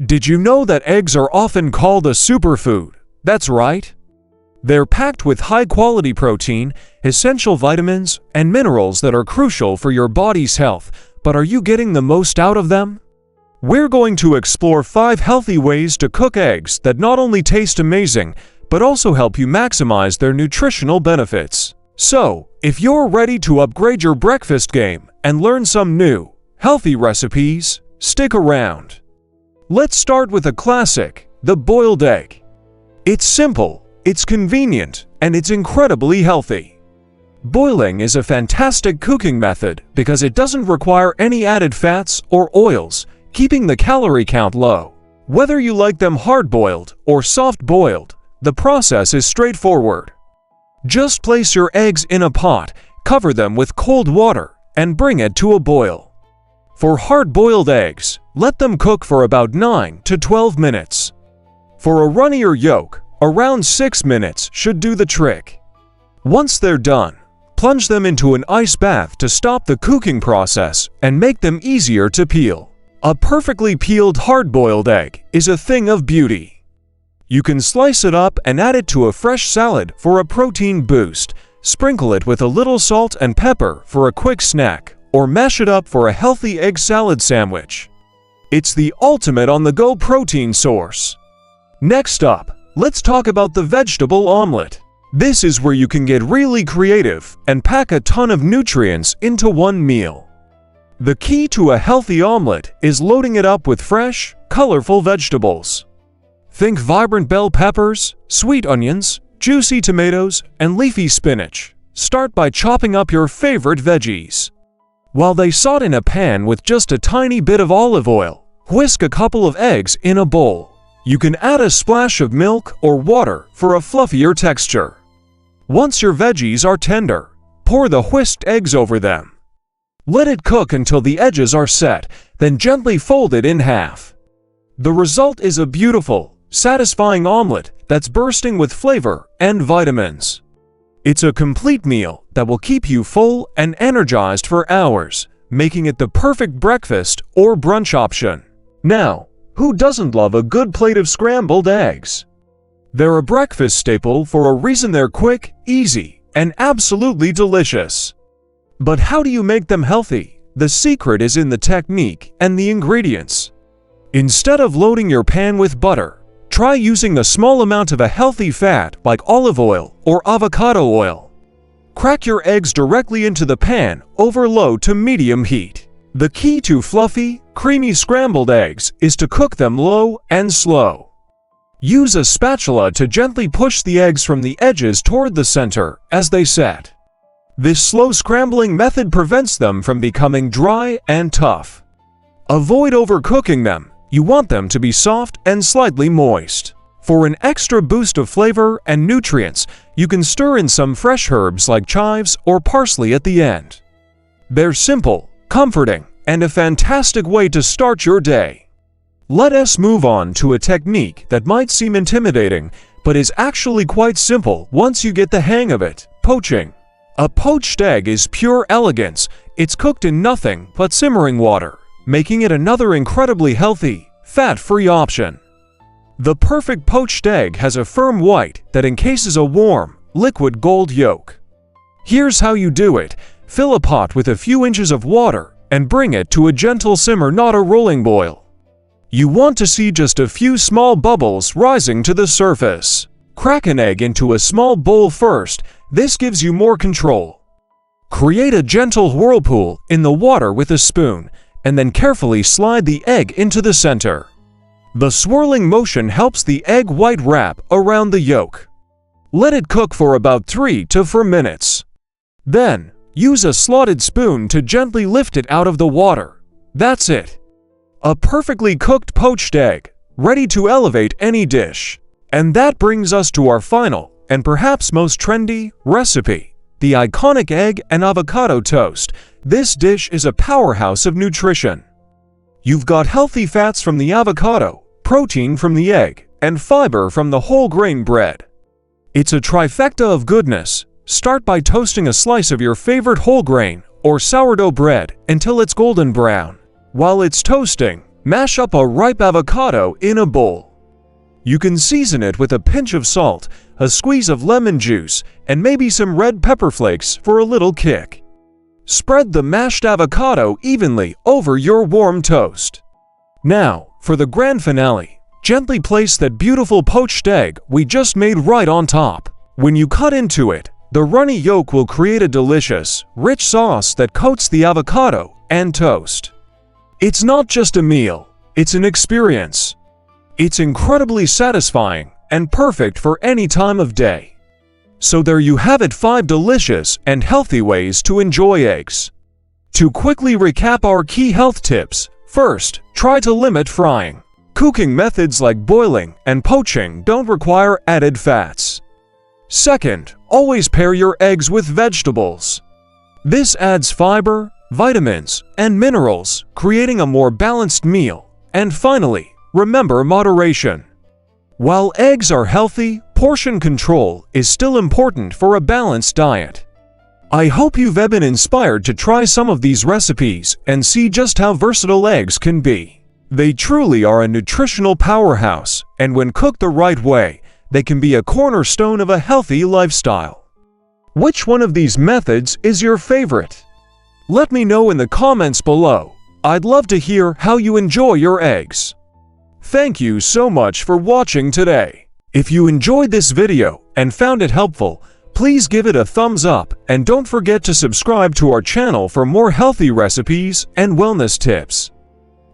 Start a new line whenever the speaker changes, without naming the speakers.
Did you know that eggs are often called a superfood? That's right. They're packed with high-quality protein, essential vitamins, and minerals that are crucial for your body's health. But are you getting the most out of them? We're going to explore 5 healthy ways to cook eggs that not only taste amazing, but also help you maximize their nutritional benefits. So, if you're ready to upgrade your breakfast game and learn some new, healthy recipes, stick around. Let's start with a classic, the boiled egg. It's simple, it's convenient, and it's incredibly healthy. Boiling is a fantastic cooking method because it doesn't require any added fats or oils, keeping the calorie count low. Whether you like them hard-boiled or soft-boiled, the process is straightforward. Just place your eggs in a pot, cover them with cold water, and bring it to a boil. For hard-boiled eggs, let them cook for about 9 to 12 minutes. For a runnier yolk, around 6 minutes should do the trick. Once they're done, plunge them into an ice bath to stop the cooking process and make them easier to peel. A perfectly peeled hard-boiled egg is a thing of beauty. You can slice it up and add it to a fresh salad for a protein boost, sprinkle it with a little salt and pepper for a quick snack, or mash it up for a healthy egg salad sandwich. It's the ultimate on-the-go protein source. Next up, let's talk about the vegetable omelette. This is where you can get really creative and pack a ton of nutrients into one meal. The key to a healthy omelette is loading it up with fresh, colorful vegetables. Think vibrant bell peppers, sweet onions, juicy tomatoes, and leafy spinach. Start by chopping up your favorite veggies. While they saute in a pan with just a tiny bit of olive oil, whisk a couple of eggs in a bowl. You can add a splash of milk or water for a fluffier texture. Once your veggies are tender, pour the whisked eggs over them. Let it cook until the edges are set, then gently fold it in half. The result is a beautiful, satisfying omelette that's bursting with flavor and vitamins. It's a complete meal that will keep you full and energized for hours, making it the perfect breakfast or brunch option. Now, who doesn't love a good plate of scrambled eggs? They're a breakfast staple for a reason. They're quick, easy, and absolutely delicious. But how do you make them healthy? The secret is in the technique and the ingredients. Instead of loading your pan with butter, try using a small amount of a healthy fat like olive oil or avocado oil. Crack your eggs directly into the pan over low to medium heat. The key to fluffy, creamy scrambled eggs is to cook them low and slow. Use a spatula to gently push the eggs from the edges toward the center as they set. This slow scrambling method prevents them from becoming dry and tough. Avoid overcooking them. You want them to be soft and slightly moist. For an extra boost of flavor and nutrients, you can stir in some fresh herbs like chives or parsley at the end. They're simple, comforting, and a fantastic way to start your day. Let us move on to a technique that might seem intimidating, but is actually quite simple once you get the hang of it: poaching. A poached egg is pure elegance. It's cooked in nothing but simmering water, making it another incredibly healthy, fat-free option. The perfect poached egg has a firm white that encases a warm, liquid gold yolk. Here's how you do it. Fill a pot with a few inches of water and bring it to a gentle simmer, not a rolling boil. You want to see just a few small bubbles rising to the surface. Crack an egg into a small bowl first. This gives you more control. Create a gentle whirlpool in the water with a spoon, and then carefully slide the egg into the center. The swirling motion helps the egg white wrap around the yolk. Let it cook for about 3 to 4 minutes. Then, use a slotted spoon to gently lift it out of the water. That's it. A perfectly cooked poached egg, ready to elevate any dish. And that brings us to our final, and perhaps most trendy, recipe: the iconic egg and avocado toast. This dish is a powerhouse of nutrition. You've got healthy fats from the avocado, protein from the egg, and fiber from the whole grain bread. It's a trifecta of goodness. Start by toasting a slice of your favorite whole grain or sourdough bread until it's golden brown. While it's toasting, Mash up a ripe avocado in a bowl. You can season it with a pinch of salt, a squeeze of lemon juice, and maybe some red pepper flakes for a little kick. Spread the mashed avocado evenly over your warm toast. Now, for the grand finale, gently place that beautiful poached egg we just made right on top. When you cut into it, the runny yolk will create a delicious, rich sauce that coats the avocado and toast. It's not just a meal, it's an experience. It's incredibly satisfying and perfect for any time of day. So there you have it, 5 delicious and healthy ways to enjoy eggs. To quickly recap our key health tips, first, try to limit frying. Cooking methods like boiling and poaching don't require added fats. Second, always pair your eggs with vegetables. This adds fiber, vitamins, and minerals, creating a more balanced meal. And finally, remember moderation. While eggs are healthy, portion control is still important for a balanced diet. I hope you've been inspired to try some of these recipes and see just how versatile eggs can be. They truly are a nutritional powerhouse, and when cooked the right way, they can be a cornerstone of a healthy lifestyle. Which one of these methods is your favorite? Let me know in the comments below. I'd love to hear how you enjoy your eggs. Thank you so much for watching today. If you enjoyed this video and found it helpful, please give it a thumbs up and don't forget to subscribe to our channel for more healthy recipes and wellness tips.